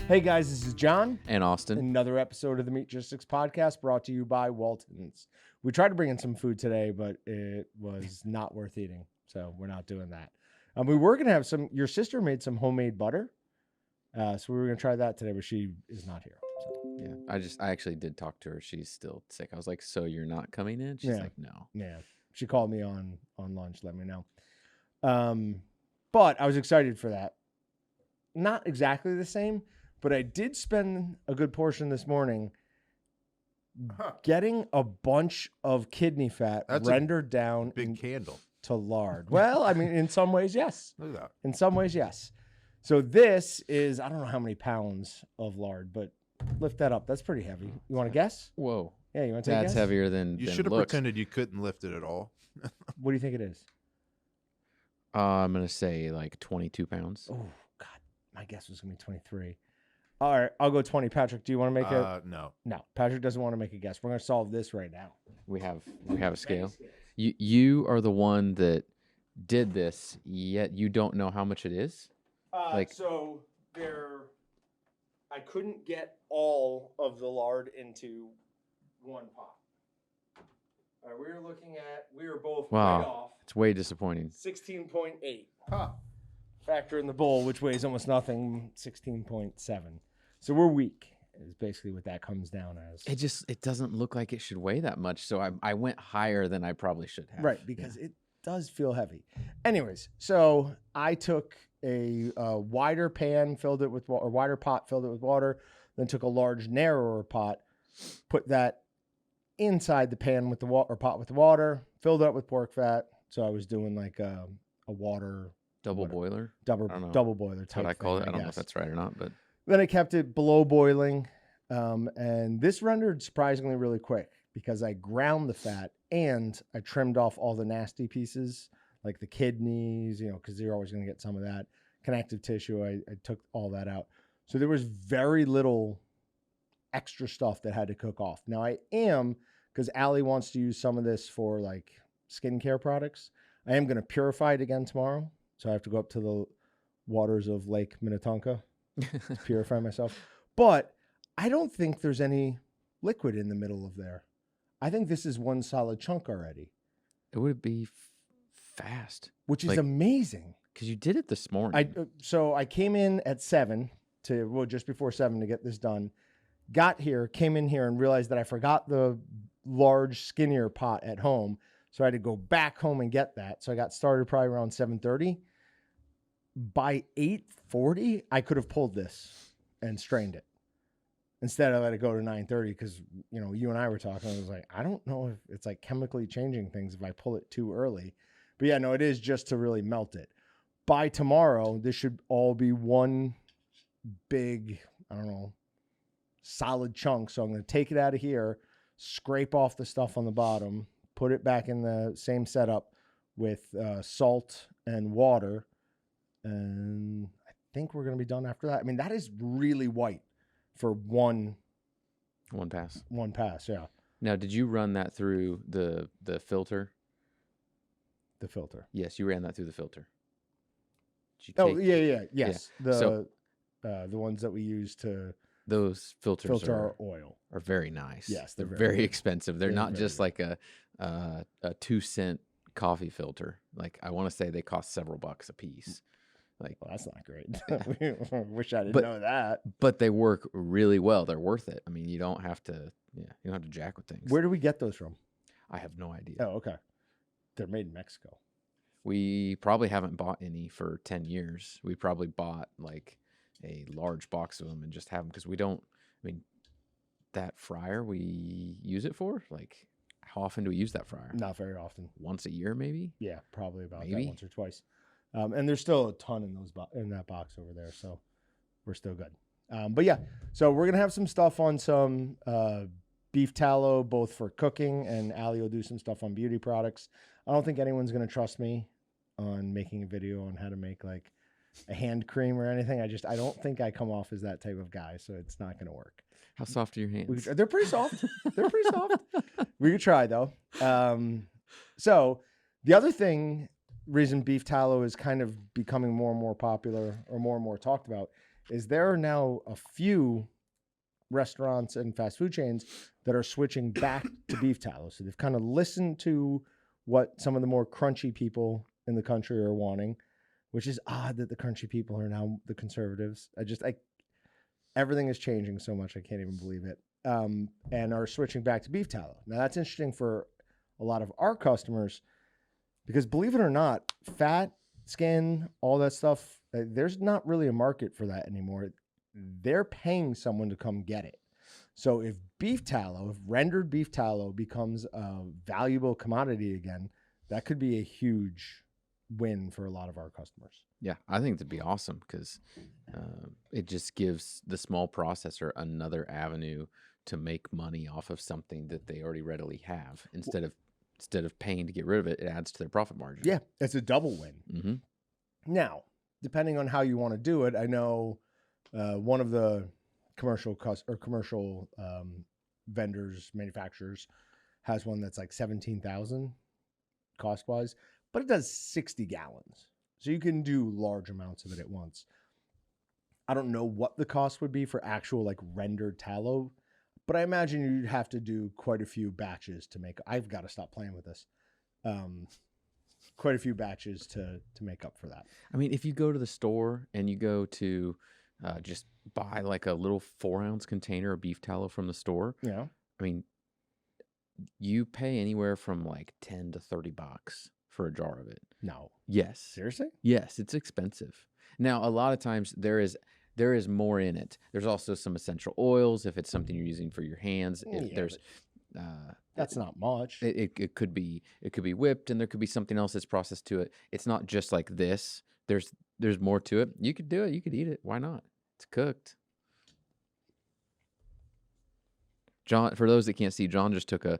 Hey guys, this is Jon and Austin. Another episode of the Meatgistics Podcast brought to you by Walton's. We tried to bring in some food today, but it was not worth eating, so we're not doing that. We were going to have some, your sister made some homemade butter, so we were going to try that today, but she is not here. So. Yeah, I actually did talk to her. She's still sick. I was like, so you're not coming in? She's like, no. Yeah, she called me on lunch, let me know. But I was excited for that. Not exactly the same, but I did spend a good portion this morning getting a bunch of kidney fat rendered down candle to lard. Well, I mean, in some ways, yes. Look at that. In some ways, yes. So this is, I don't know how many pounds of lard, but lift that up. That's pretty heavy. You want to guess? Whoa. Yeah, you want to take a guess? That's heavier than You than should have looks. pretended you couldn't lift it at all. What do you think it is? I'm going to say like 22 pounds. Oh, God. My guess was going to be 23. All right, I'll go 20. Patrick, do you want to make a... No. No, Patrick doesn't want to make a guess. We're going to solve this right now. We have a scale. You are the one that did this, yet you don't know how much it is? So I couldn't get all of the lard into one pot. All right, we were both way off. It's way disappointing. 16.8. Huh. Factor in the bowl, which weighs almost nothing, 16.7. So we're weak, is basically what that comes down as. It doesn't look like it should weigh that much, so I went higher than I probably should have. Right, because it does feel heavy. Anyways, so I took a wider pan, filled it with water, or wider pot, filled it with water, then took a large, narrower pot, put that inside the pan with the water, or pot with the water, filled it up with pork fat. So I was doing like a water Double boiler? double boiler type. That's what I call it. I don't know guess. if that's right or not, but Then I kept it below boiling, and this rendered surprisingly really quick because I ground the fat and I trimmed off all the nasty pieces, like the kidneys, because you're always going to get some of that. Connective tissue, I took all that out. So there was very little extra stuff that had to cook off. Now I am, because Allie wants to use some of this for like skincare products, I am going to purify it again tomorrow. So I have to go up to the waters of Lake Minnetonka to purify myself. But I don't think there's any liquid in the middle of there. I think this is one solid chunk already. it would be fast. Which is amazing. Because you did it this morning. So I came in at 7 just before 7 to get this done. Got here, came in here and realized that I forgot the large, skinnier pot at home. So I had to go back home and get that. So I got started probably around 7:30. By 8:40, I could have pulled this and strained it. Instead, I let it go to 9:30 because, you and I were talking. I was like, I don't know if it's like chemically changing things if I pull it too early. But yeah, no, it is just to really melt it. By tomorrow, this should all be one big, solid chunk. So I'm going to take it out of here, scrape off the stuff on the bottom, put it back in the same setup with salt and water. And I think we're going to be done after that. I mean, that is really white for one pass. One pass, yeah. Now, did you run that through the filter? The filter. Yes, you ran that through the filter. Yes. Yeah. The ones that we use to those filters our oil are very nice. Yes, they're very expensive. They're not just like a 2-cent coffee filter. Like I want to say they cost several bucks a piece. Like, well, that's not great. Wish I didn't know that. But they work really well. They're worth it. I mean, you don't have to. You don't have to jack with things. Where do we get those from? I have no idea. Oh, okay. They're made in Mexico. We probably haven't bought any for 10 years. We probably bought like a large box of them and just have them because we don't. I mean, that fryer we use it for. Like, how often do we use that fryer? Not very often. Once a year, maybe. Yeah, probably about that once or twice. And there's still a ton in that box over there, so we're still good. But yeah, so we're gonna have some stuff on some beef tallow, both for cooking, and Allie will do some stuff on beauty products. I don't think anyone's gonna trust me on making a video on how to make like a hand cream or anything. I don't think I come off as that type of guy, so it's not gonna work. How soft are your hands? They're pretty soft. They're pretty soft. We could try though. So the other reason beef tallow is kind of becoming more and more popular or more talked about is there are now a few restaurants and fast food chains that are switching back to beef tallow. So they've kind of listened to what some of the more crunchy people in the country are wanting, which is odd that the crunchy people are now the conservatives. Everything is changing so much. I can't even believe it. And are switching back to beef tallow. Now that's interesting for a lot of our customers because believe it or not, fat, skin, all that stuff, there's not really a market for that anymore. They're paying someone to come get it. So if rendered beef tallow becomes a valuable commodity again, that could be a huge win for a lot of our customers. Yeah, I think that'd be awesome because it just gives the small processor another avenue to make money off of something that they already readily have. Instead of paying to get rid of it, it adds to their profit margin. Yeah, it's a double win. Mm-hmm. Now, depending on how you want to do it, I know one of the commercial vendors, manufacturers, has one that's like 17,000 cost wise, but it does 60 gallons. So you can do large amounts of it at once. I don't know what the cost would be for actual like rendered tallow, but I imagine you'd have to do quite a few batches to make. I've got to stop playing with this. Quite a few batches to make up for that. I mean, if you go to the store and you go to just buy like a little 4-ounce container of beef tallow from the store, Yeah. I mean, you pay anywhere from like $10 to $30 for a jar of it. No. Yes. Seriously? Yes, it's expensive. Now, a lot of times there is more in it. There's also some essential oils if it's something you're using for your hands. That's not much. It could be whipped, and there could be something else that's processed to it. It's not just like this. There's more to it. You could do it. You could eat it. Why not? It's cooked. John, for those that can't see, John just took a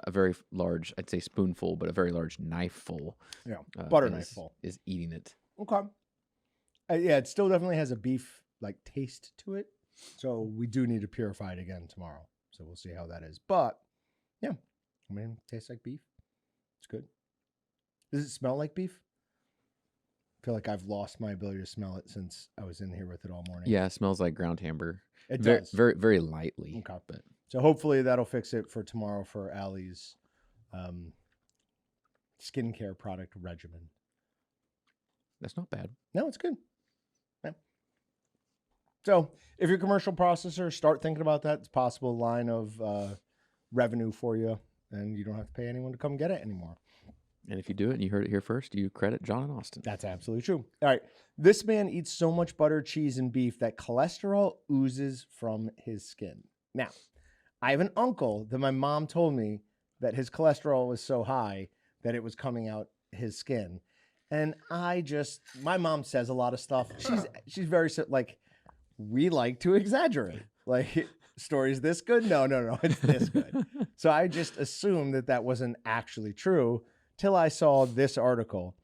very large, I'd say spoonful, but a very large knifeful. Yeah, butter knifeful is eating it. Okay. Yeah, it still definitely has a beef like taste to it. So we do need to purify it again tomorrow. So we'll see how that is. But yeah, I mean, it tastes like beef. It's good. Does it smell like beef? I feel like I've lost my ability to smell it since I was in here with it all morning. Yeah, it smells like ground hamburger. It does. Very, very lightly. Okay. But so hopefully that'll fix it for tomorrow for Allie's skincare product regimen. That's not bad. No, it's good. Yeah. So if you're a commercial processor, start thinking about that. It's a possible line of revenue for you, and you don't have to pay anyone to come get it anymore. And if you do it and you heard it here first, you credit Jon and Austin. That's absolutely true. All right. This man eats so much butter, cheese, and beef that cholesterol oozes from his skin. Now, I have an uncle that my mom told me that his cholesterol was so high that it was coming out his skin. And my mom says a lot of stuff. She's very, like, we like to exaggerate. Like, story's this good? No, it's this good. So I just assumed that wasn't actually true till I saw this article.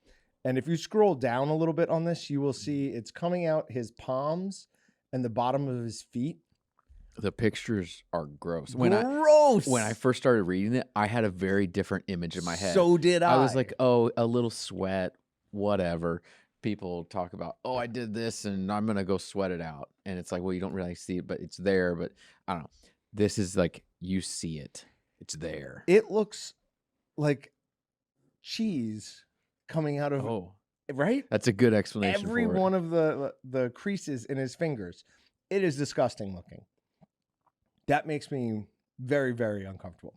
And if you scroll down a little bit on this, you will see it's coming out his palms and the bottom of his feet. The pictures are gross. When I first started reading it, I had a very different image in my head. So did I. I was like, oh, a little sweat, whatever. People talk about, oh, I did this and I'm going to go sweat it out. And it's like, well, you don't really see it, but it's there. But I don't know. This is like, you see it. It's there. It looks like cheese coming out of right. That's a good explanation. Every one of the creases in his fingers. It is disgusting looking. That makes me very, very uncomfortable.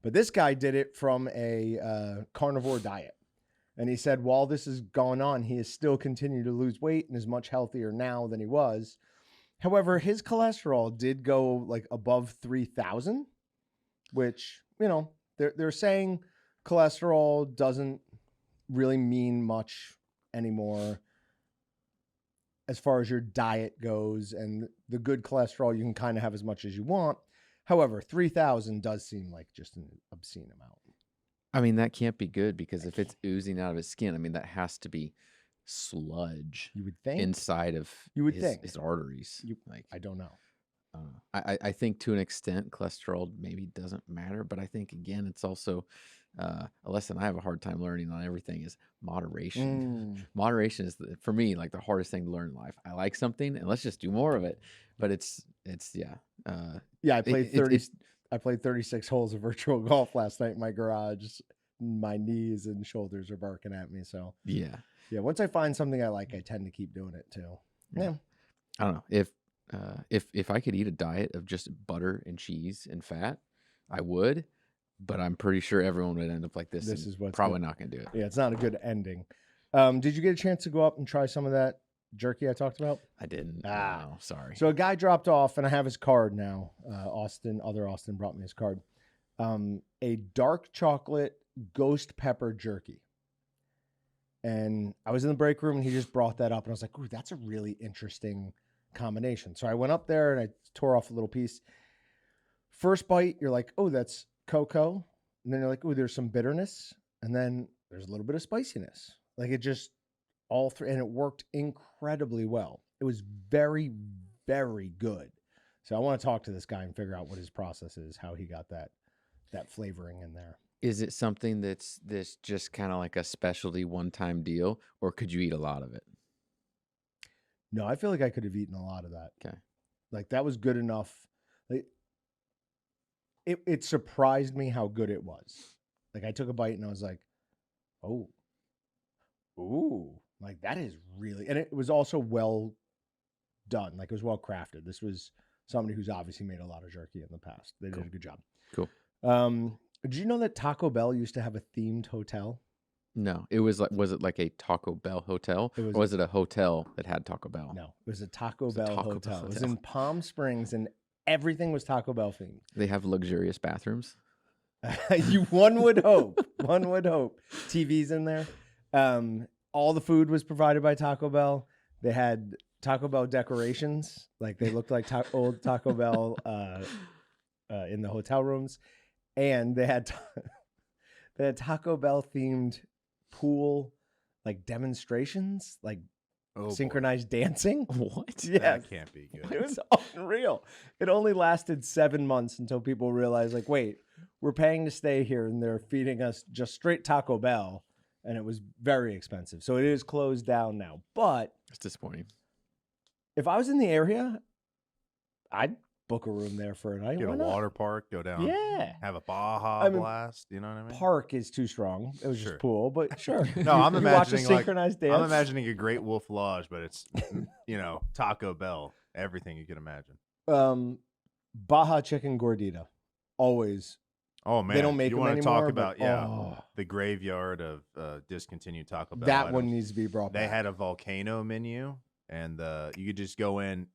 But this guy did it from a carnivore diet. And he said, while this is going on, he has still continued to lose weight and is much healthier now than he was. However, his cholesterol did go like above 3,000, which, they're saying cholesterol doesn't really mean much anymore as far as your diet goes, and the good cholesterol, you can kind of have as much as you want. However, 3,000 does seem like just an obscene amount. I mean, that can't be good because if it's oozing out of his skin, I mean, that has to be sludge. You would think inside of his arteries. I don't know. I think to an extent cholesterol maybe doesn't matter, but I think again it's also a lesson I have a hard time learning on everything is moderation. Mm. Moderation is for me like the hardest thing to learn in life. I like something and let's just do more of it, but it's yeah. Yeah, I played it- 30. I played 36 holes of virtual golf last night in my garage. My knees and shoulders are barking at me. So Yeah. once I find something I like, I tend to keep doing it too. Yeah. I don't know if I could eat a diet of just butter and cheese and fat, I would, but I'm pretty sure everyone would end up like this. This is what's probably good. not going to do it. Yeah, it's not a good ending. Did you get a chance to go up and try some of that jerky I talked about? I didn't. Ah. No, sorry. So a guy dropped off, and I have his card now. Austin brought me his card. A dark chocolate ghost pepper jerky. And I was in the break room, and he just brought that up, and I was like, ooh, that's a really interesting combination. So I went up there, and I tore off a little piece. First bite, you're like, oh, that's cocoa. And then you're like, oh, there's some bitterness. And then there's a little bit of spiciness. Like it just all three, and it worked incredibly well. It was very, very good. So I want to talk to this guy and figure out what his process is, how he got that flavoring in there. Is it something that's just kind of like a specialty one-time deal, or could you eat a lot of it? No, I feel like I could have eaten a lot of that. Okay. Like that was good enough. Like, it surprised me how good it was. Like I took a bite and I was like, oh, ooh, like that is really, and it was also well done. Like it was well crafted. This was somebody who's obviously made a lot of jerky in the past. They did a good job. Cool. Did you know that Taco Bell used to have a themed hotel? No, it was it like a Taco Bell hotel, or was it a hotel that had Taco Bell? No, it was a Taco Bell Taco Bell hotel. It was hotel. in Palm Springs, and everything was Taco Bell themed. They have luxurious bathrooms. One would hope. One would hope. TVs in there. All the food was provided by Taco Bell. They had Taco Bell decorations, like they looked like old Taco Bell in the hotel rooms, and they had Taco Bell themed pool like demonstrations, like synchronized dancing. What? Yeah, That can't be good. it was unreal. It only lasted 7 months until people realized, like, wait, we're paying to stay here, and they're feeding us just straight Taco Bell, and it was very expensive. So it is closed down now. But It's disappointing. if I was in the area, I'd book a room there for a night. Get Why a not? water park, go down, Yeah. have a Baja I mean, blast. You know what I mean? Park is too strong. It was Sure. just pool, but sure. No, I'm You watch a imagining like synchronized dance. I'm imagining a Great Wolf Lodge, but it's Taco Bell, everything you can imagine. Baja chicken gordita, always. Oh man, They don't make you them want to anymore. talk about but, the graveyard of discontinued Taco Bell. that items. one needs to be brought They back. had a volcano menu, and you could just go in.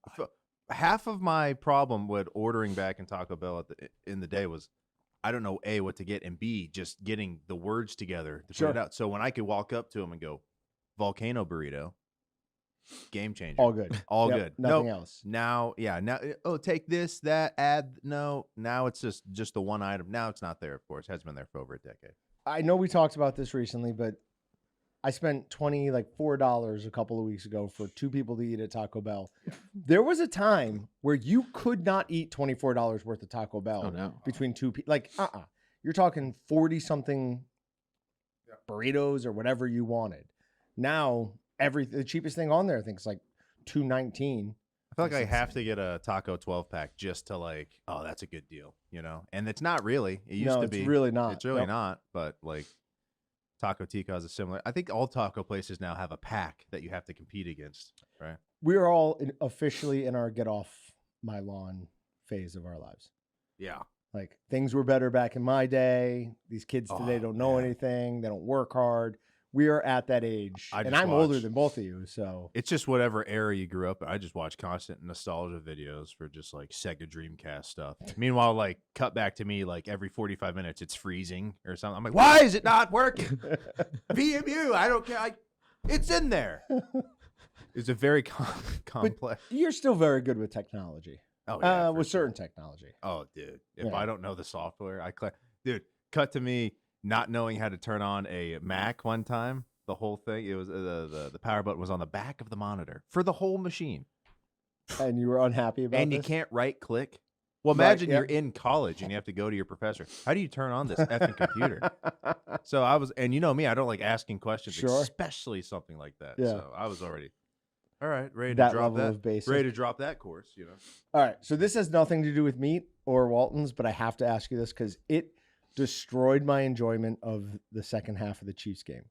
Half of my problem with ordering back in Taco Bell in the day was I don't know A, what to get, and B, just getting the words together to Sure. put it out. So when I could walk up to them and go, volcano burrito, game changer. all good. All Yep, good. Nothing Nope. else. Now, take this, that, add, no. Now it's just the one item. Now it's not there, of course. It has been there for over a decade. I know we talked about this recently, but I spent $4 a couple of weeks ago for 2 people to eat at Taco Bell. There was a time where you could not eat $24 worth of Taco Bell Oh no. between 2 people. Like, you're talking 40 something burritos or whatever you wanted. Now, the cheapest thing on there, I think, is like $2.19. I feel like That's I have insane. to get a taco 12-pack just to oh, that's a good deal, And it's not really. It used No, to it's be. really not. It's really Nope. not. But Taco Tico is a similar. I think all taco places now have a pack that you have to compete against, right? We are all officially in our get off my lawn phase of our lives. Yeah. Like things were better back in my day. These kids today Oh, don't know yeah. anything. They don't work hard. We are at that age, I and just I'm older watched- than both of you. So It's just whatever era you grew up in. I just watch constant nostalgia videos for just Sega Dreamcast stuff. Meanwhile, cut back to me every 45 minutes, it's freezing or something. I'm like, why is it not working? VMU, I don't care. It's in there. It's a very complex. you're still very good with technology. Oh, yeah, for with sure. certain technology. Oh, dude. If Yeah. I don't know the software, dude, cut to me not knowing how to turn on a Mac one time. The whole thing, it was the power button was on the back of the monitor for the whole machine. And you were unhappy about And you this? can't right click Well, Right, imagine you're yep. in college and you have to go to your professor. How do you turn on this effing computer? So I was, and you know me, I don't like asking questions, Sure. especially something like that. Yeah. So I was already, all right, ready to That drop level that. of basic. Ready to drop that course, you know. All right. So this has nothing to do with meat or Walton's, but I have to ask you this because it destroyed my enjoyment of the second half of the Chiefs game.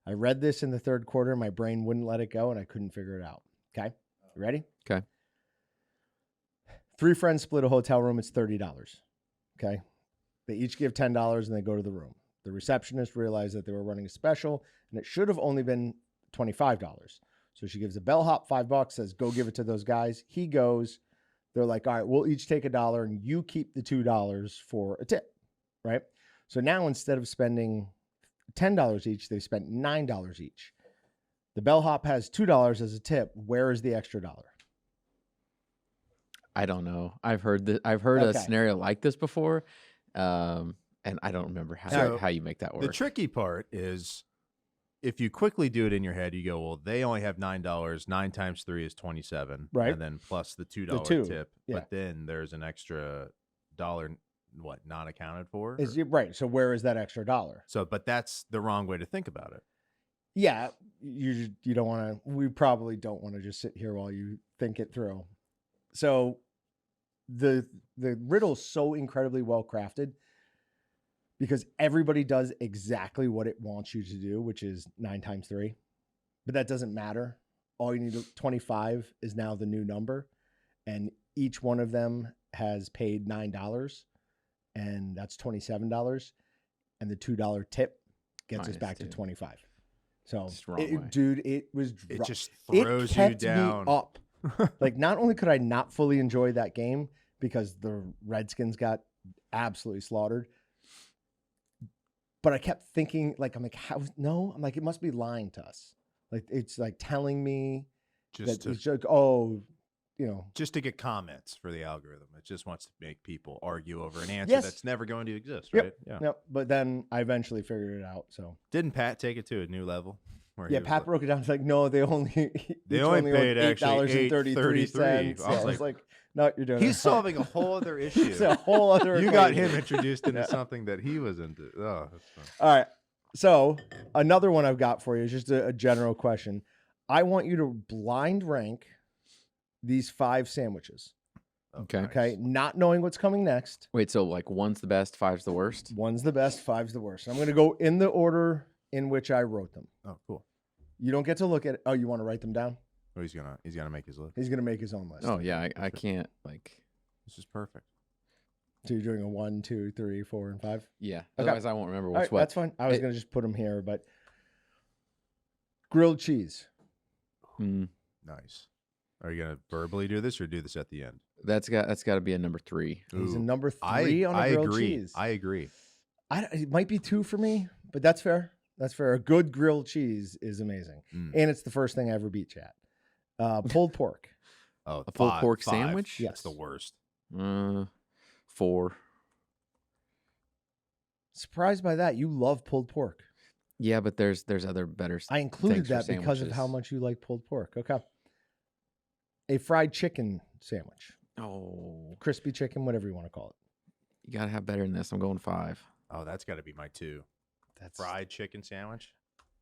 I read this in the third quarter. My brain wouldn't let it go, and I couldn't figure it out. Okay. You ready? Okay. 3 friends split a hotel room. It's $30. Okay. They each give $10 and they go to the room. The receptionist realized that they were running a special and it should have only been $25. So she gives a bellhop $5, says, go give it to those guys. He goes. They're like, all right, we'll each take $1 and you keep the $2 for a tip. Right. So now instead of spending $10 each, they spent $9 each. The bellhop has $2 as a tip. Where is the extra $1? I don't know. I've heard a Okay. scenario like this before, and I don't remember So, how you make that work. The tricky part is if you quickly do it in your head, you go, well, they only have $9. 9 times 3 is 27. Right. And then plus the $2 2, tip. yeah. But then there's an extra $1, what, not accounted for? Is Or- it right? So where is that extra $1? So, but that's the wrong way to think about it. Yeah, you don't want to. We probably don't want to just sit here while you think it through. So the riddle is so incredibly well crafted because everybody does exactly what it wants you to do, which is 9 times 3. But that doesn't matter. All you need 25 is now the new number, and each one of them has paid $9, and that's $27, and the $2 tip gets us Minus back 2. to 25. So, Just the wrong way. dude, it was It just it throws you kept down. me up. Like, not only could I not fully enjoy that game because the Redskins got absolutely slaughtered, but I kept thinking, like, I'm like, how? No, I'm like, it must be lying to us. Like, it's like telling me just that to, it's like, oh, you know, just to get comments for the algorithm. It just wants to make people argue over an answer Yes. that's never going to exist, Yep. right? Yeah. no. But then I eventually figured it out. So Didn't Pat take it to a new level? Where he yeah, was Pat like- broke it down. It's like, no, they only They only paid owed actually $8.33. $8.33. I was like, no, you're doing it He's wrong. solving a whole other issue. It's a whole other. You got equation. him introduced into Yeah. something that he was into. Oh, that's fun. All right. So another one I've got for you is just a general question. I want you to blind rank these 5 sandwiches. Okay. Okay. Not knowing what's coming next. Wait, so like 1's the best, 5's the worst? One's the best, 5's the worst. I'm going to go in the order in which I wrote them. Oh, cool. You don't get to look at it. Oh, you want to write them down? Oh, he's gonna make his list. He's going to make his own list. Oh yeah, I can't like. This is perfect. So you're doing a 1, 2, 3, 4, and 5? Yeah. Okay. Otherwise, I won't remember All what's right, what. that's fine. I was It- going to just put them here, but grilled cheese. Hmm. Nice. Are you gonna verbally do this or do this at the end? That's got to be a number 3. He's a Ooh, number 3 on a I grilled agree. cheese. I agree. It might be 2 for me, but that's fair. That's fair. A good grilled cheese is amazing. Mm. And it's the first thing I ever beat, chat. Pulled pork. Oh, A pulled pork 5. sandwich? That's Yes. the worst. 4. Surprised by that. You love pulled pork. Yeah, but there's other better. I included Thanks for that because of sandwiches. how much you like pulled pork. Okay. A fried chicken sandwich. Oh, Crispy chicken, whatever you want to call it. you gotta have better than this. I'm going 5. Oh, that's got to be my 2. That's Fried chicken sandwich.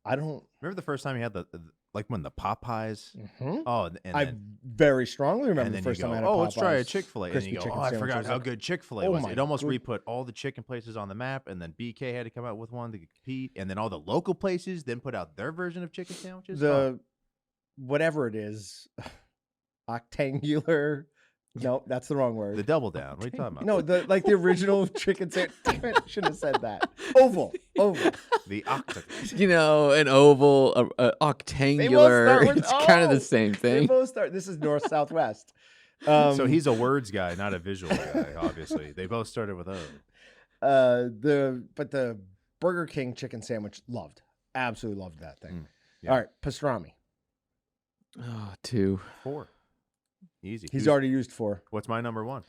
I don't. Remember the first time you had the like when the Popeyes? Mhm. Oh, and I then, very strongly remember and the then first you go, time I had a oh, let's try a Popeyes Chick-fil-A. And crispy you go, chicken oh, I sandwich. forgot was how like, good Chick-fil-A oh was. my It almost good- re-put all the chicken places on the map, and then BK had to come out with one to compete, and then all the local places then put out their version of chicken sandwiches. the whatever it is, octangular. No, that's the wrong word. the double down. What are you talking about? No, the original chicken sandwich. Damn it, shouldn't have said that. Oval. The octagon. You know, an oval, a octangular. start with It's kind of O. the same They thing. both start. This is north southwest. So he's a words guy, not a visual guy. Obviously, they both started with O. the Burger King chicken sandwich absolutely loved that thing. Yeah. All right, pastrami. Oh, 2. 4. Easy. He's Who's- already used 4. What's my number 1?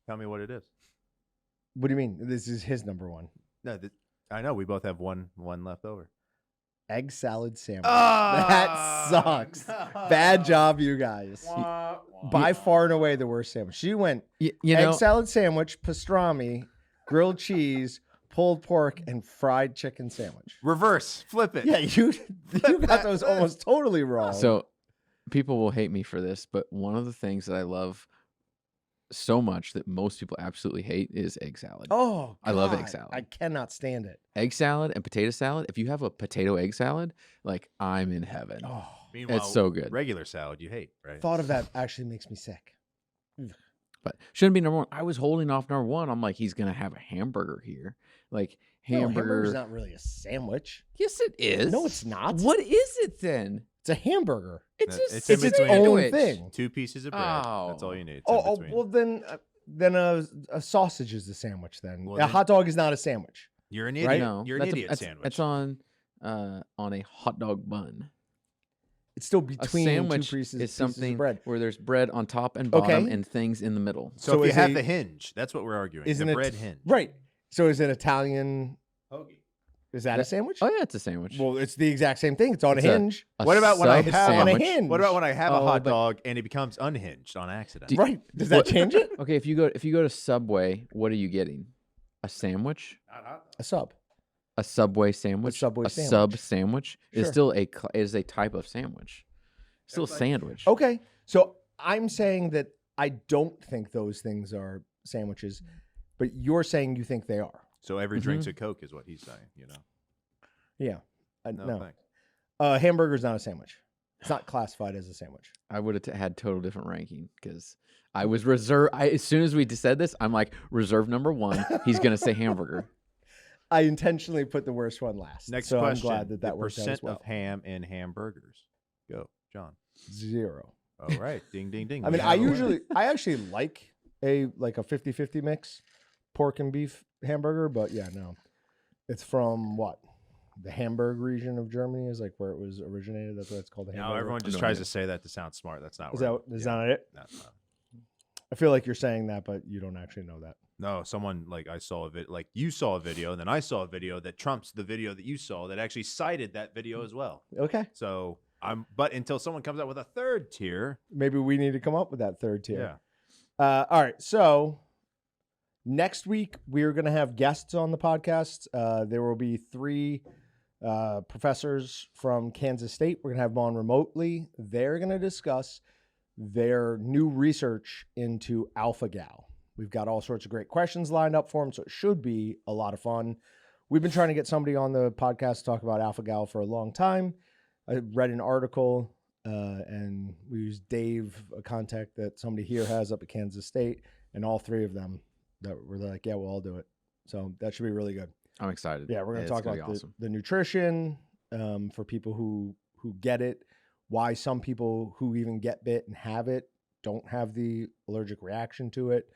Tell me what it is. What do you mean? This is his number 1. No, I know we both have one left over. egg salad sandwich. Oh, That sucks. Bad job, you guys. By far and away the worst sandwich. She went You egg know, salad sandwich, pastrami, grilled cheese, pulled pork, and fried chicken sandwich. Reverse, flip it. Yeah, you got those almost totally wrong. so people will hate me for this, but one of the things that I love so much that most people absolutely hate is egg salad. oh, I love egg God, salad. I cannot stand it. Egg salad and potato salad. If you have a potato egg salad, like I'm in heaven. Oh, Meanwhile, so good. Regular salad you hate, right? thought of that actually makes me sick. But shouldn't be number one. I was holding off number one. I'm like, he's gonna have a hamburger here. Like No, hamburger. hamburger's not really a sandwich. Yes, it is. No, it's not. What is it then? It's a hamburger. It's No, a it's It's its between. own sandwich. thing. 2 pieces of bread. That's all you need. It's Oh, in between. well then a sausage is a sandwich. Then Well, a then- hot dog is not a sandwich. You're an right? idiot. No, You're an that's idiot that's, sandwich. It's on a hot dog bun. It's still A between sandwich two pieces is of something bread. where there's bread on top and bottom Okay. and things in the middle. so so if you is have a- the hinge, that's what we're arguing. Isn't the it bread hinge. Right. So is it Italian? Hoagie. Is that a sandwich? Oh yeah, it's a sandwich. Well, it's the exact same thing. It's on It's a a- hinge. A What about when I sub have on a sandwich? hinge? What about when I have a Oh, hot but- dog and it becomes unhinged on accident? Right. Does that change it? Okay, if you go to Subway, what are you getting? A sandwich? A sub. A Subway sandwich? Subway a sandwich. sub sandwich is Sure. still is a type of sandwich. Still a sandwich. Okay. So I'm saying that I don't think those things are sandwiches, but you're saying you think they are. So every drink's a Coke is what he's saying, you know. Yeah. No, No. thanks. Hamburger's not a sandwich. It's not classified as a sandwich. I would have had total different ranking because I was reserved. As soon as we said this, I'm like, reserve number one. He's going to say hamburger. I intentionally put the worst one last. Next so question. I'm glad that the worked out as percent well. of ham in hamburgers. Go, John. 0. All right. Ding, ding, ding. I We mean, have a winner. I actually like a 50-50 mix, pork and beef hamburger, but yeah, no. It's from what? The Hamburg region of Germany is like where it was originated. That's why it's called the No, hamburger. everyone just No tries idea. to say that to sound smart. That's not Is where that is yeah, not it? that's not. I feel like you're saying that, but you don't actually know that. No, someone like I saw a like you saw a video, and then I saw a video that trumps the video that you saw that actually cited that video as well. Okay. So but until someone comes out with a third tier, Maybe we need to come up with that third tier. yeah. All right. So next week we're going to have guests on the podcast. There will be 3 professors from Kansas State. We're going to have them on remotely. They're going to discuss their new research into alpha-gal. We've got all sorts of great questions lined up for them, so it should be a lot of fun. We've been trying to get somebody on the podcast to talk about alpha-gal for a long time. I read an article, and we used Dave, a contact that somebody here has up at Kansas State, and all 3 of them that were like, yeah, we'll all do it. So that should be really good. I'm excited. Yeah, we're going to It's talk gonna about be awesome. the nutrition for people who get it, why some people who even get bit and have it don't have the allergic reaction to it,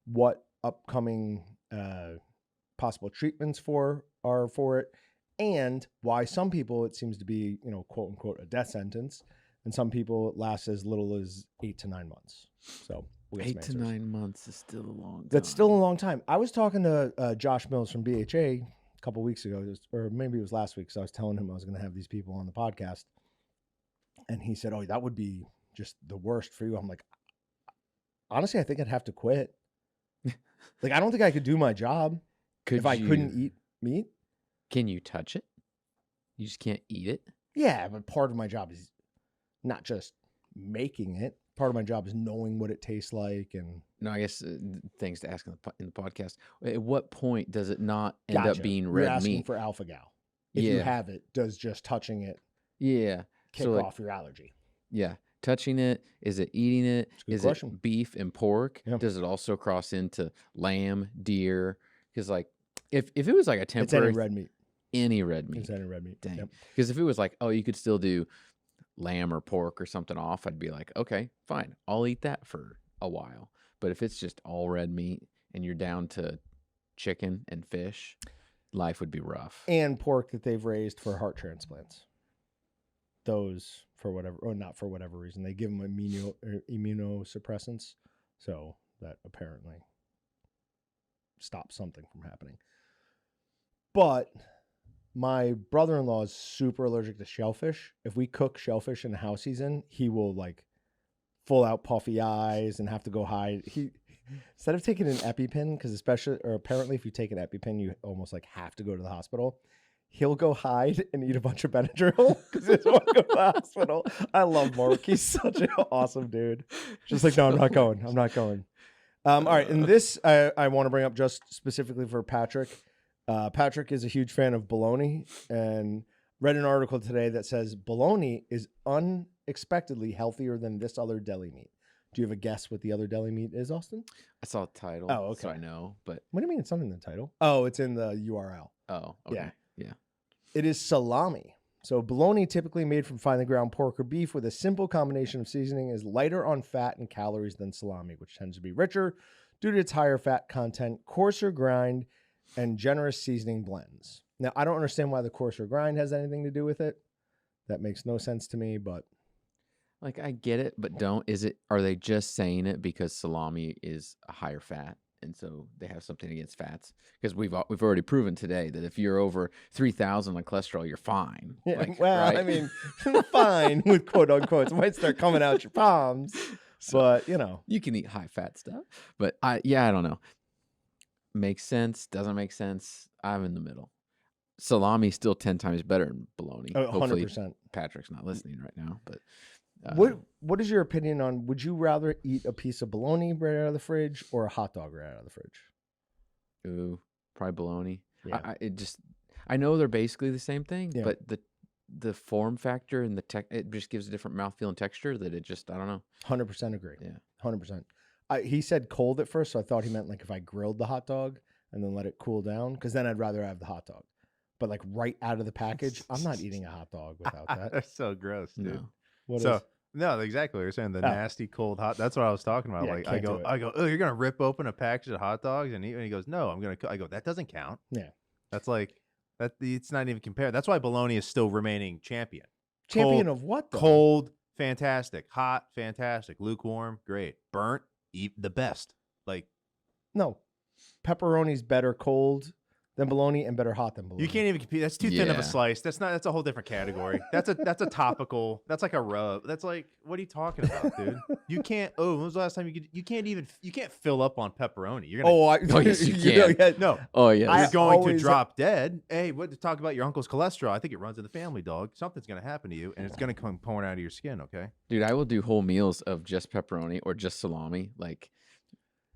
what upcoming possible treatments are for it, and why some people it seems to be, quote unquote, a death sentence, and some people it lasts as little as 8 to 9 months. So we got some 8 to answers. 9 months is still a long time. That's still a long time. I was talking to Josh Mills from BHA a couple weeks ago, or maybe it was last week. So I was telling him I was going to have these people on the podcast. And he said, oh, that would be just the worst for you. I'm like, honestly, I think I'd have to quit. Like, I don't think I could do my job if I couldn't eat meat. Can you touch it? You just can't eat it? Yeah, but part of my job is not just making it. Part of my job is knowing what it tastes like. And No, I guess things to ask in the podcast. At what point does it not end gotcha. up being You're red asking meat? for alpha-gal. If you Yeah. have it, does just touching it Yeah. kick So, like, off your allergy? Yeah. Touching it, is it eating it? a good Is question. it beef and pork? Yeah. Does it also cross into lamb, deer? Because like if it was like a It's temporary any red meat. any red meat. It's any red meat. Dang. Yep. Because if it was like, oh, you could still do lamb or pork or something off, I'd be like, okay, fine. I'll eat that for a while. But if it's just all red meat and you're down to chicken and fish, life would be rough. And pork that they've raised for heart transplants. Those, for whatever, or not for whatever reason, they give them immunosuppressants. So that apparently stops something from happening. But My brother-in-law is super allergic to shellfish. If we cook shellfish in the house he's in, he will like full out puffy eyes and have to go hide. He instead of taking an EpiPen, because apparently if you take an EpiPen, you almost like have to go to the hospital. He'll go hide and eat a bunch of Benadryl because he doesn't want to go to the hospital. I love Mark. He's such an awesome dude. Just like, no, I'm not going. I'm not going. All right. And this I want to bring up just specifically for Patrick. Patrick is a huge fan of bologna and read an article today that says bologna is unexpectedly healthier than this other deli meat. Do you have a guess what the other deli meat is, Austin? I saw the title. Oh, okay. So I know, but What do you mean it's not in the title? Oh, it's in the URL. oh, okay. Yeah. Yeah. It is salami. So bologna, typically made from finely ground pork or beef with a simple combination of seasoning, is lighter on fat and calories than salami, which tends to be richer due to its higher fat content, coarser grind, and generous seasoning blends. Now, I don't understand why the coarser grind has anything to do with it. That makes no sense to me, but Like I get it, but are they just saying it because salami is a higher fat and so they have something against fats? Because we've already proven today that if you're over 3,000 on cholesterol, you're fine. yeah, Like, well, right? I mean, fine with quote unquote. It might start coming out your palms, but you know. You can eat high fat stuff, but I don't know. Makes sense, doesn't make sense. I'm in the middle. Salami still 10 times better than bologna. Hopefully 100%. Patrick's not listening right now, but What is your opinion on, would you rather eat a piece of bologna right out of the fridge or a hot dog right out of the fridge? ooh, probably bologna. Yeah. I know they're basically the same thing, Yeah. but the form factor and it just gives a different mouthfeel and texture that I don't know. 100% agree. Yeah. 100%. He said cold at first, so I thought he meant like if I grilled the hot dog and then let it cool down, because then I'd rather have the hot dog. But like right out of the package, I'm not eating a hot dog without that. That's so gross, dude. No. What so is- no, exactly what you're saying. The Oh. nasty cold hot. That's what I was talking about. Yeah, Like can't do it. I go, oh, you're gonna rip open a package of hot dogs and eat? And he goes, no, I'm gonna. I go, that doesn't count. Yeah. That's like that. It's not even compared. That's why bologna is still remaining champion. Champion of what though? Cold, fantastic. Hot, fantastic. Lukewarm, great. Burnt, the best. Like No. Pepperoni's better cold than bologna and better hot than bologna. you can't even compete. That's too thin of Yeah. a slice. That's a whole different category. That's a topical. That's like a rub. That's like, what are you talking about, dude? You can't. Oh, when was the last time you can't fill up on pepperoni. You're gonna. Oh, yes, you know, can. yeah, No. Oh yeah. I You're going to always- drop dead. Hey, what to talk about your uncle's cholesterol? I think it runs in the family, dog. Something's gonna happen to you, and it's gonna come pouring out of your skin. Okay. Dude, I will do whole meals of just pepperoni or just salami. Like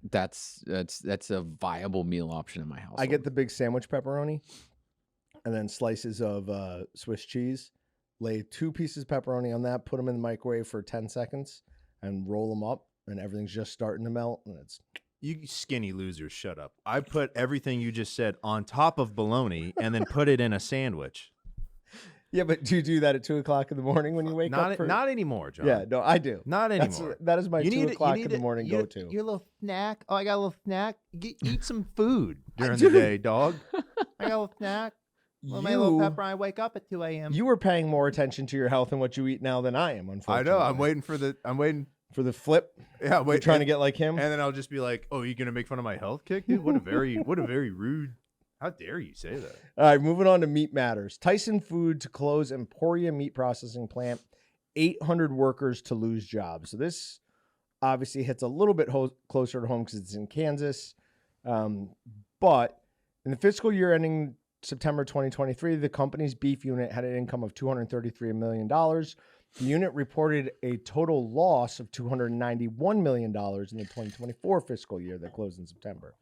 that's a viable meal option in my house. I get the big sandwich pepperoni and then slices of Swiss cheese. Lay 2 pieces of pepperoni on that, put them in the microwave for 10 seconds and roll them up, and everything's just starting to melt. And it's You skinny losers, shut up. I put everything you just said on top of bologna and then put it in a sandwich. yeah, but do you do that at 2 o'clock in the morning when you wake up? Not anymore, John. Yeah, no, I do. Not anymore. That is my You 2 need o'clock in the morning your go-to. Your little snack. Oh, I got a little snack. Eat some food during do. the day, dog. I got a little snack. Well, my little You, pepper. I wake up at 2 a.m. you are paying more attention to your health and what you eat now than I am, I unfortunately. know. I'm waiting for for the flip. Yeah, You're wait. trying to get like him. And then I'll just be like, "Oh, you gonna make fun of my health kick, dude? What a very rude. How dare you say that?" All right, moving on to Meat Matters. Tyson Food to close Emporia meat processing plant. 800 workers to lose jobs. So this obviously hits a little bit closer to home because it's in Kansas. But in the fiscal year ending September 2023, the company's beef unit had an income of $233 million. The unit reported a total loss of $291 million in the 2024 fiscal year that closed in September.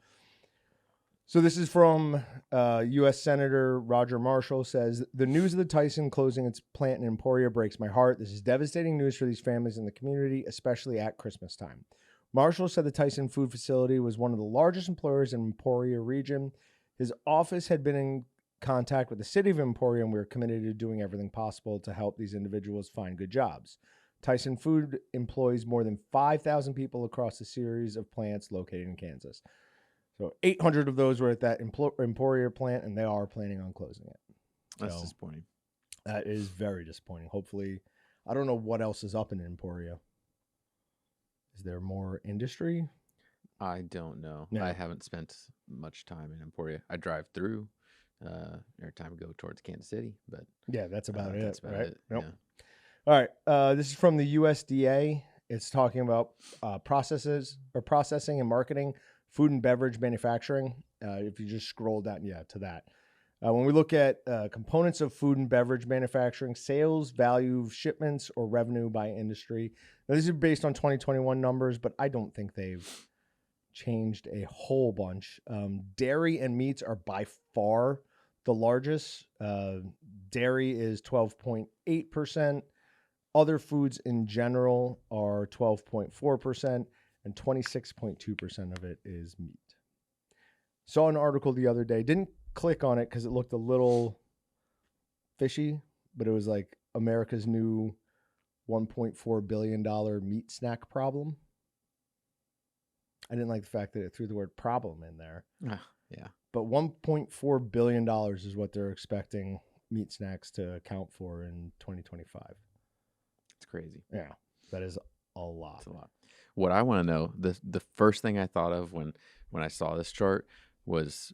So this is from U.S. Senator Roger Marshall says, the news of the Tyson closing its plant in Emporia breaks my heart. This is devastating news for these families in the community, especially at Christmas time. Marshall said the Tyson food facility was one of the largest employers in Emporia region. His office had been in contact with the city of Emporia, and we are committed to doing everything possible to help these individuals find good jobs. Tyson Food employs more than 5,000 people across a series of plants located in Kansas. So 800 of those were at that Emporia plant, and they are planning on closing it. That's So, disappointing. that is very disappointing. Hopefully, I don't know what else is up in Emporia. Is there more industry? I don't know. Yeah. I haven't spent much time in Emporia. I drive through every time we go towards Kansas City. But Yeah, that's about it. that's about right? it. Yep. Yeah. All right. This is from the USDA. It's talking about processing and marketing, food and beverage manufacturing. If you just scroll down, to that. When we look at components of food and beverage manufacturing, sales, value, shipments, or revenue by industry. Now, these are based on 2021 numbers, but I don't think they've changed a whole bunch. Dairy and meats are by far the largest. Dairy is 12.8%. Other foods in general are 12.4%, and 26.2% of it is meat. Saw an article the other day, didn't click on it because it looked a little fishy, but it was like America's new $1.4 billion meat snack problem. I didn't like the fact that it threw the word problem in there. Yeah. But $1.4 billion is what they're expecting meat snacks to account for in 2025. It's crazy. Yeah, that is a lot. It's a lot. What I want to know, the first thing I thought of when I saw this chart was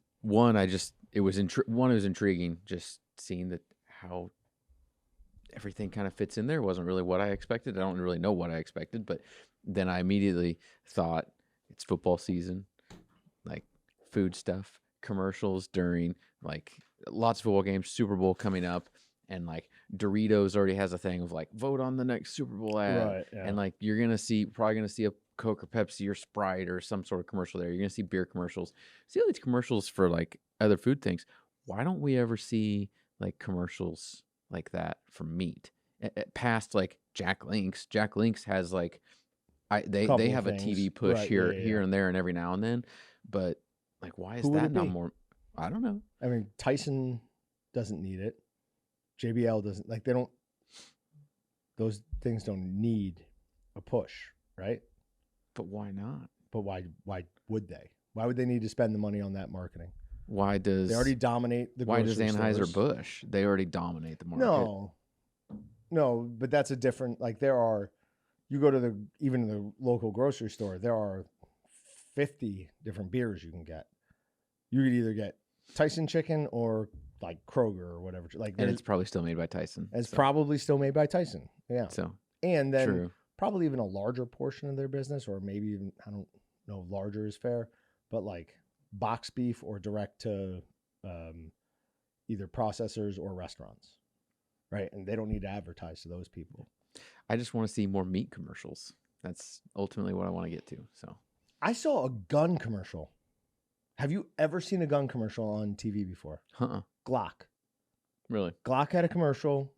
it was intriguing just seeing that how everything kind of fits in there. It wasn't really what I expected. I don't really know what I expected, but then I immediately thought it's football season, like food stuff, commercials during like lots of football games, Super Bowl coming up, and like Doritos already has a thing of like vote on the next Super Bowl ad, Right, yeah. and like you're probably gonna see a Coke or Pepsi or Sprite or some sort of commercial there. You're gonna see beer commercials. See all these commercials for like other food things. Why don't we ever see like commercials like that for meat? Past like Jack Link's. Jack Link's has like they Couple have things. a TV push Right, here yeah. and there and every now and then, but like why is Who would that it not be? more? I don't know. I mean, Tyson doesn't need it. JBL doesn't. Like, those things don't need a push, right? But why not? But why would they? Why would they need to spend the money on that marketing? Why does They already dominate the why does grocery stores. Anheuser-Busch? They already dominate the market. No, but that's a different, like you go to even the local grocery store, there are 50 different beers you can get. You could either get Tyson chicken or like Kroger or whatever. Like, And it's probably still made by Tyson. it's so- probably still made by Tyson. Yeah. so And then true. probably even a larger portion of their business, or maybe even, I don't know, larger is fair, but like box beef or direct to either processors or restaurants, right? And they don't need to advertise to those people. I just want to see more meat commercials. That's ultimately what I want to get to. So I saw a gun commercial. Have you ever seen a gun commercial on TV before? Glock. Really? Glock had a commercial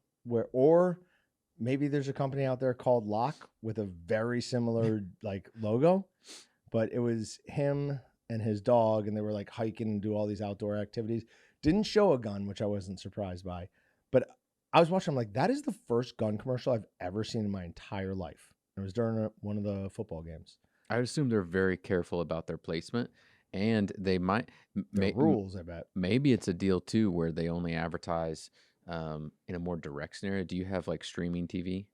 or maybe there's a company out there called Lock with a very similar like logo, but it was him and his dog, and they were like hiking and do all these outdoor activities. Didn't show a gun, which I wasn't surprised by, but I was watching. I'm like, that is the first gun commercial I've ever seen in my entire life. It was during one of the football games. I would assume they're very careful about their placement, and they might Rules, I bet. Maybe it's a deal too where they only advertise in a more direct scenario. Do you have like streaming TV?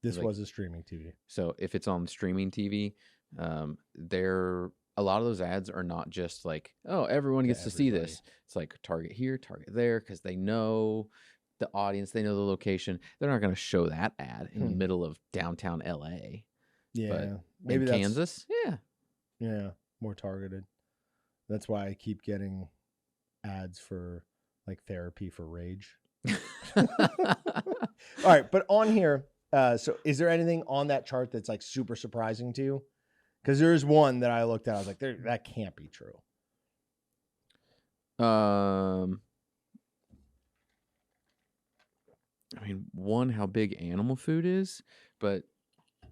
This Like- was a streaming TV. So if it's on streaming TV, a lot of those ads are not just like, oh, everyone To gets to see everybody. this. It's like target here, target there, because they know the audience, they know the location. They're not going to show that ad in the middle of downtown LA. Yeah, Maybe Kansas, yeah. Yeah, more targeted. That's why I keep getting ads for like therapy for rage. All right, but on here, so is there anything on that chart that's like super surprising to you? Because there's one that I looked at, I was like, that can't be true. I mean, one, how big animal food is, but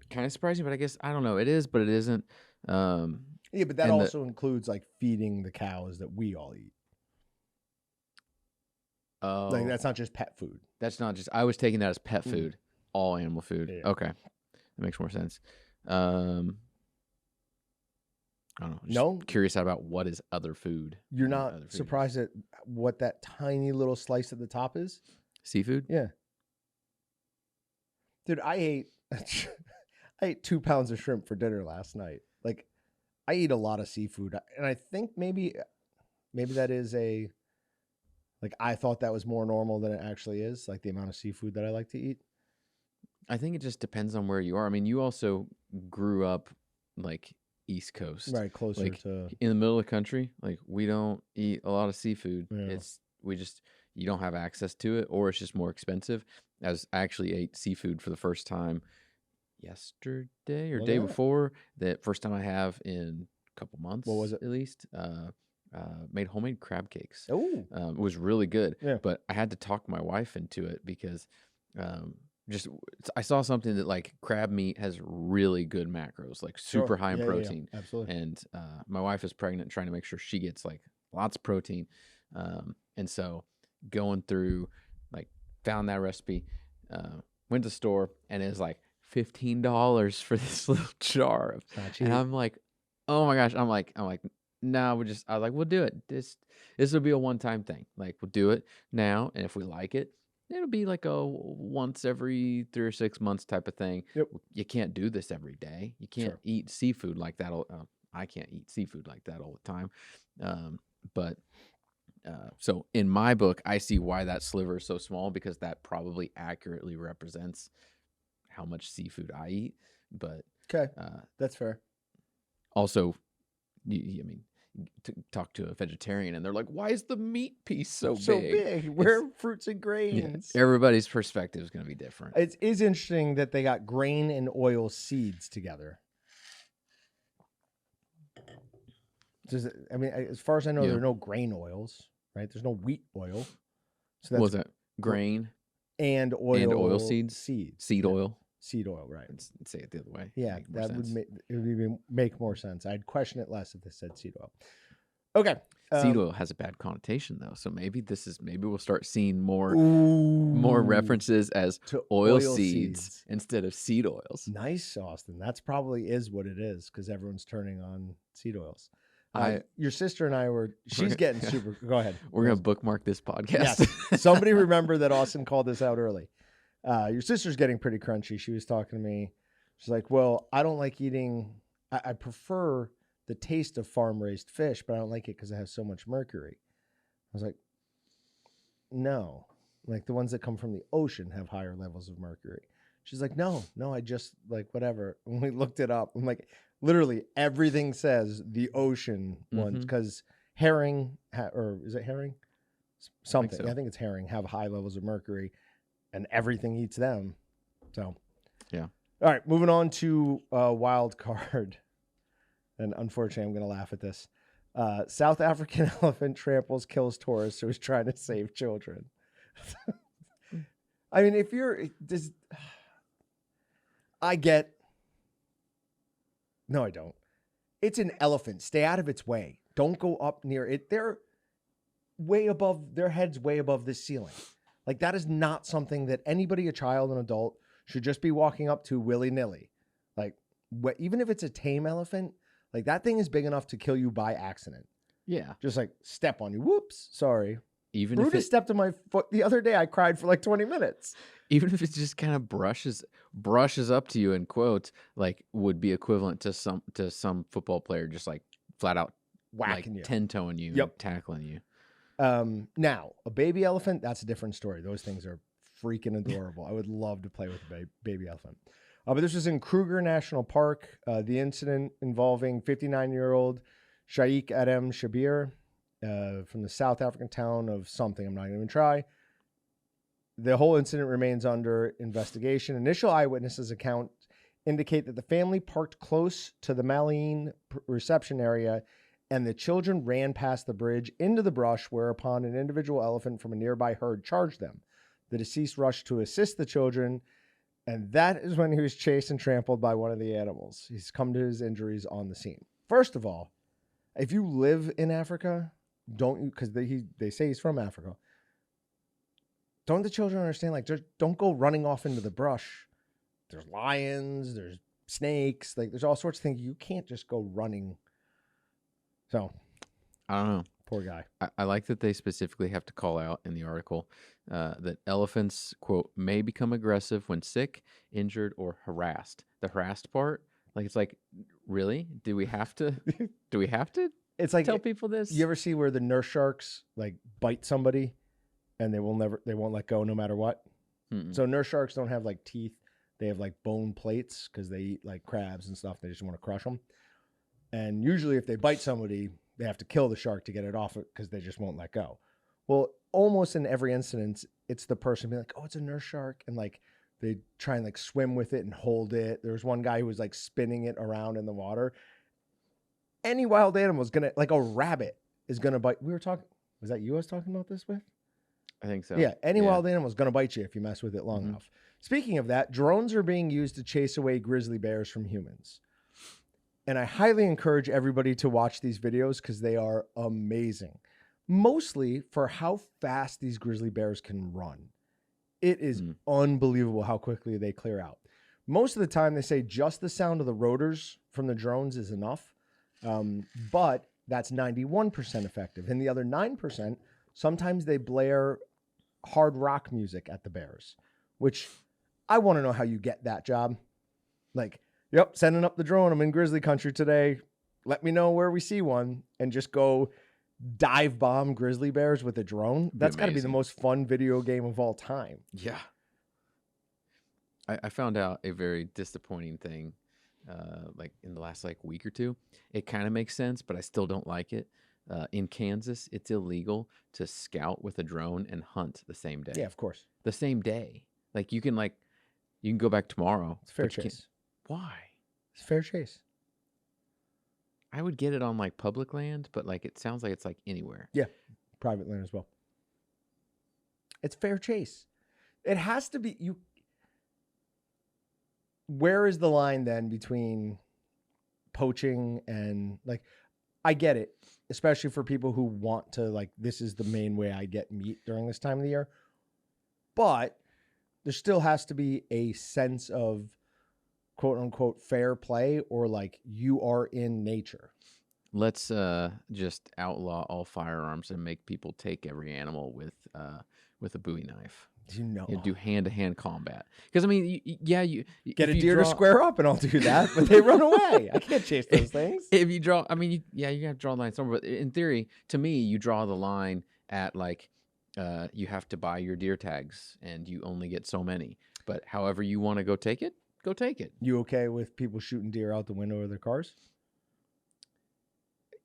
kind of surprising. But I guess I don't know. It is, but it isn't. Yeah, but that And also includes like feeding the cows that we all eat. Like that's not just pet food. That's not just. I was taking that as pet Mm. food, all animal food. Yeah. Okay, that makes more sense. I don't know. Just No? curious about what is other food. You're what not other food is. surprised at what that tiny little slice at the top is? Seafood? Yeah. Dude, I ate 2 pounds of shrimp for dinner last night. Like, I eat a lot of seafood, and I think maybe that is a Like I thought that was more normal than it actually is, like the amount of seafood that I like to eat. I think it just depends on where you are. I mean, you also grew up like East Coast, Right, closer like to in the middle of the country. Like we don't eat a lot of seafood. Yeah. You don't have access to it, or it's just more expensive. As I actually ate seafood for the first time yesterday or Look day at that. before. That first time I have in a couple months. What was it? At least. Made homemade crab cakes. Oh, It was really good. Yeah. But I had to talk my wife into it because I saw something that like crab meat has really good macros, like super sure. high in Yeah, protein. absolutely. And my wife is pregnant, trying to make sure she gets like lots of protein. And so going through, like, found that recipe, went to the store, and it was like $15 for this little jar of, It's not cheap. and I'm like, oh my gosh, I'm like, no, I was like, we'll do it. This will be a one-time thing. Like, we'll do it now, and if we like it, it'll be like a once every 3 or 6 months type of thing. Yep. You can't do this every day. You can't Sure. eat seafood like that. I can't eat seafood like that all the time. So in my book, I see why that sliver is so small, because that probably accurately represents how much seafood I eat. But Okay, that's fair. also, I mean, talk to a vegetarian and they're like, why is the meat piece so big? Where fruits and Yeah, grains? everybody's perspective is going to be different. It is interesting that they got grain and oil seeds together. I mean, as far as I know, Yeah. there are no grain oils, right? There's no wheat oil. So What was that? Grain and oil and oil seeds? Seeds. Seed Yeah. oil. Seed oil, right? Let's say it the other way. Yeah, Make more that would sense. make more sense. I'd question it less if they said seed oil. Okay. Seed oil has a bad connotation though, so maybe we'll start seeing more Ooh, references as to oil seeds instead of seed oils. Nice, Austin. That's probably is what it is, because everyone's turning on seed oils. I- Your sister and I she's getting super. Go ahead. We're gonna bookmark this podcast. Yes. Somebody remember that Austin called this out early. Your sister's getting pretty crunchy. She was talking to me. She's like, well, I don't like eating. I prefer the taste of farm-raised fish, but I don't like it because it has so much mercury. I was like, no. Like the ones that come from the ocean have higher levels of mercury. She's like, no, I just like whatever. When we looked it up, I'm like, literally everything says the ocean ones, Mhm. because herring, or is it herring? Something. so. I think it's herring, have high levels of mercury, and everything eats them. So, Yeah. All right, moving on to wild card. And unfortunately, I'm going to laugh at this. South African elephant tramples, kills tourists who is trying to save children. I mean, if you're this, I get. No, I don't. It's an elephant. Stay out of its way. Don't go up near it. They're way above, their heads way above the ceiling. Like, that is not something that anybody, a child, an adult, should just be walking up to willy-nilly. Like, even if it's a tame elephant, like, that thing is big enough to kill you by accident. Yeah. Just like step on you. Whoops. Sorry. Even Brutus stepped on my foot the other day. I cried for like 20 minutes. if it just kind of brushes up to you, in quotes, like would be equivalent to some football player just like flat out Whacking you. 10-toeing you, Yep. and tackling you. Now, a baby elephant, that's a different story. Those things are freaking adorable. I would love to play with a baby elephant. But this was in Kruger National Park. The incident involving 59-year-old Shaikh Adem Shabir from the South African town of something. I'm not going to even try. The whole incident remains under investigation. Initial eyewitnesses' account indicate that the family parked close to the Malian reception area, and the children ran past the bridge into the brush, whereupon an individual elephant from a nearby herd charged them. The deceased rushed to assist the children, and that is when he was chased and trampled by one of the animals. He's come to his injuries on the scene. First of all, if you live in Africa, don't you, because they say he's from Africa, don't the children understand, like, just don't go running off into the brush. There's lions, there's snakes, like there's all sorts of things. You can't just go running. So, I don't know. poor guy. I like that they specifically have to call out in the article that elephants, quote, may become aggressive when sick, injured, or harassed. The harassed part, like, it's like, really? Do we have to It's like, tell people this? you ever see where the nurse sharks like bite somebody and they won't let go no matter what. Mm-mm. So nurse sharks don't have like teeth. They have like bone plates because they eat like crabs and stuff. They just want to crush them. And usually if they bite somebody, they have to kill the shark to get it off it because they just won't let go. Well, almost in every instance, it's the person being like, oh, it's a nurse shark. And like they try and like swim with it and hold it. There was one guy who was like spinning it around in the water. Any wild animal is going to, like a rabbit is going to bite. We were talking, was that you I was talking about this with? I think so. Yeah, any wild animal is going to bite you if you mess with it long Mhm. enough. Speaking of that, drones are being used to chase away grizzly bears from humans. And I highly encourage everybody to watch these videos because they are amazing. Mostly for how fast these grizzly bears can run. It is unbelievable how quickly they clear out. Most of the time they say just the sound of the rotors from the drones is enough. But that's 91% effective. And the other 9%, sometimes they blare hard rock music at the bears, which I want to know how you get that job. Like, yep, sending up the drone. I'm in grizzly country today. Let me know where we see one and just go dive bomb grizzly bears with a drone. That's got to be the amazing. most fun video game of all time. Yeah. I found out a very disappointing thing, like in the last like week or two. It kind of makes sense, but I still don't like it. In Kansas, it's illegal to scout with a drone and hunt the same day. Yeah, of course. The same day. Like you can go back tomorrow. It's fair but you can't- chase. Why? It's fair chase. I would get it on like public land, but like it sounds like it's like anywhere. Private land as well. It's fair chase. It has to be you. Where is the line then between poaching and like, I get it, especially for people who want to like, this is the main way I get meat during this time of the year. But there still has to be a sense of quote unquote fair play or like you are in nature. Let's just outlaw all firearms and make people take every animal with a Bowie knife. You know, You do hand-to-hand combat. Because I mean, you get if a you deer to draw- square up and I'll do that, but they run away. I can't chase those things. If you draw, I mean, you have to draw the line somewhere. But in theory, to me, you draw the line at like you have to buy your deer tags and you only get so many. But however you want to go take it, go take it. You okay with people shooting deer out the window of their cars?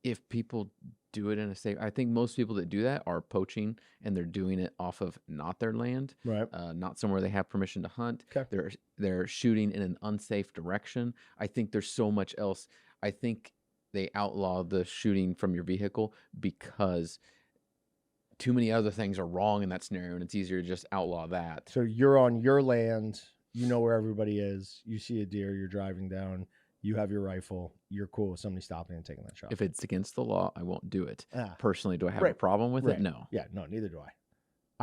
If people do it in a safe, I think most people that do that are poaching and they're doing it off of not their land, Right. not somewhere they have permission to hunt. Okay. They're shooting in an unsafe direction. I think there's so much else. I think they outlaw the shooting from your vehicle because too many other things are wrong in that scenario, and it's easier to just outlaw that. So you're on your land, you know where everybody is, you see a deer, you're driving down, you have your rifle, you're cool with somebody stopping and taking that shot. If it's against the law, I won't do it. Ah, Personally, do I have Right. a problem with Right. it? No. yeah, no, neither do I.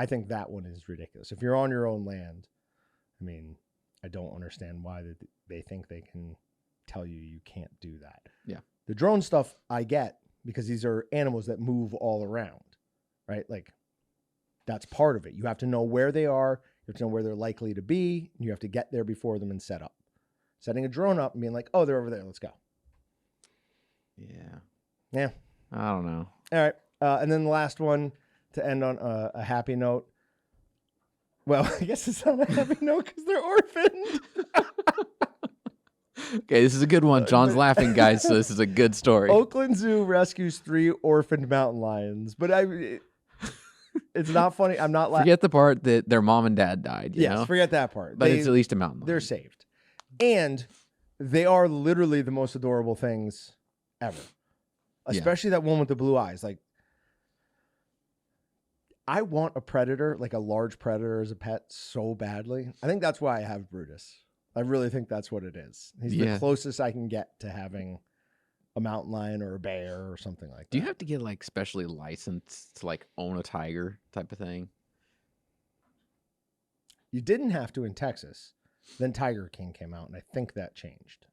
I think that one is ridiculous. If you're on your own land, I mean, I don't understand why they think they can tell you can't do that. Yeah. The drone stuff I get because these are animals that move all around, right? Like that's part of it. You have to know where they are. You have to know where they're likely to be. And you have to get there before them and set up. Setting a drone up and being like, oh, they're over there. Let's go. Yeah. Yeah. I don't know. All right. And then the last one to end on a happy note. Well, I guess it's not a happy note because they're orphaned. Okay, this is a good one. John's laughing, guys, so this is a good story. Oakland Zoo rescues 3 orphaned mountain lions. But it's not funny. I'm not laughing. Forget the part that their mom and dad died, you Yes, know? forget that part. But it's at least a mountain lion. They're saved. And they are literally the most adorable things ever. Especially that one with the blue eyes. Like, I want a predator, like a large predator as a pet so badly. I think that's why I have Brutus. I really think that's what it is. He's the closest I can get to having a mountain lion or a bear or something like that. Do you have to get like specially licensed to like own a tiger type of thing? You didn't have to in Texas. Then Tiger King came out, and I think that changed.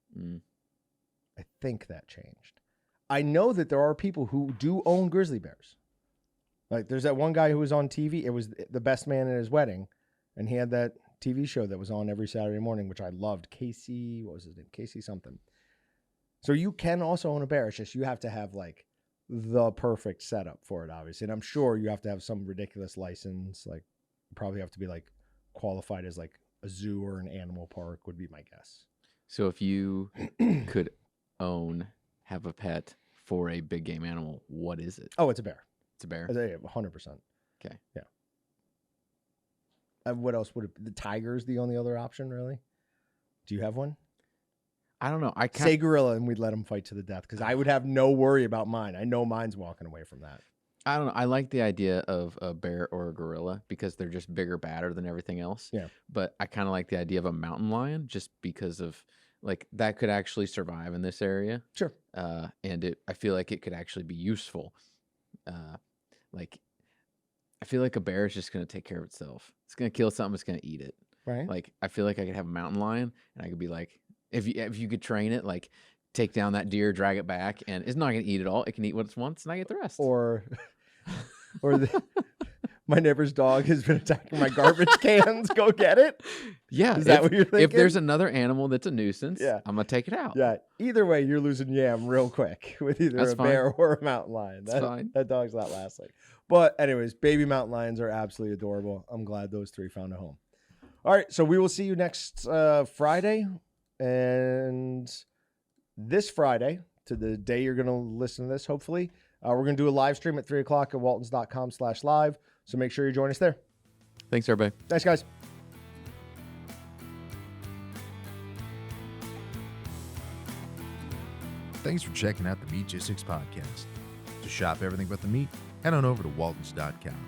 I think that changed. I know that there are people who do own grizzly bears. Like there's that one guy who was on TV. It was the best man at his wedding. And he had that TV show that was on every Saturday morning, which I loved. Casey, what was his name? Casey something. So you can also own a bear. It's just you have to have like the perfect setup for it, obviously. And I'm sure you have to have some ridiculous license. Like, you probably have to be like qualified as like a zoo or an animal park would be my guess. So if you could have a pet for a big game animal, what is it? Oh, it's a bear. It's a bear. 100%. Okay. Yeah. What else would it be? The tiger's the only other option, really? Do you have one? I don't know. I Say gorilla and we'd let him fight to the death because I would have no worry about mine. I know mine's walking away from that. I don't know. I like the idea of a bear or a gorilla because they're just bigger, badder than everything else. Yeah. But I kind of like the idea of a mountain lion just because of like that could actually survive in this area. Sure. And I feel like it could actually be useful. Like I feel like a bear is just going to take care of itself. It's going to kill something. It's going to eat it. Right. Like I feel like I could have a mountain lion and I could be like, if you could train it, like take down that deer, drag it back, and it's not going to eat it all. It can eat what it wants, and I get the rest. Or my neighbor's dog has been attacking my garbage cans. Go get it. Yeah. Is that what you're thinking? If there's another animal that's a nuisance, Yeah. I'm going to take it out. Yeah. Either way, you're losing yam real quick with either That's a fine. bear or a mountain lion. That's fine. That dog's not lasting. But anyways, baby mountain lions are absolutely adorable. I'm glad those three found a home. All right. So we will see you next Friday. And this Friday, to the day you're going to listen to this, hopefully, we're going to do a live stream at 3 o'clock at waltons.com/live. So make sure you join us there. Thanks, everybody. Thanks, guys. Thanks for checking out the Meatgistics Podcast. To shop everything but the meat, head on over to waltons.com.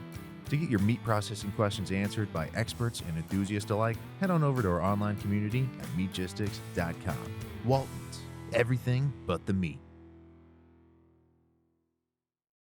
To get your meat processing questions answered by experts and enthusiasts alike, head on over to our online community at meatgistics.com. Waltons, everything but the meat.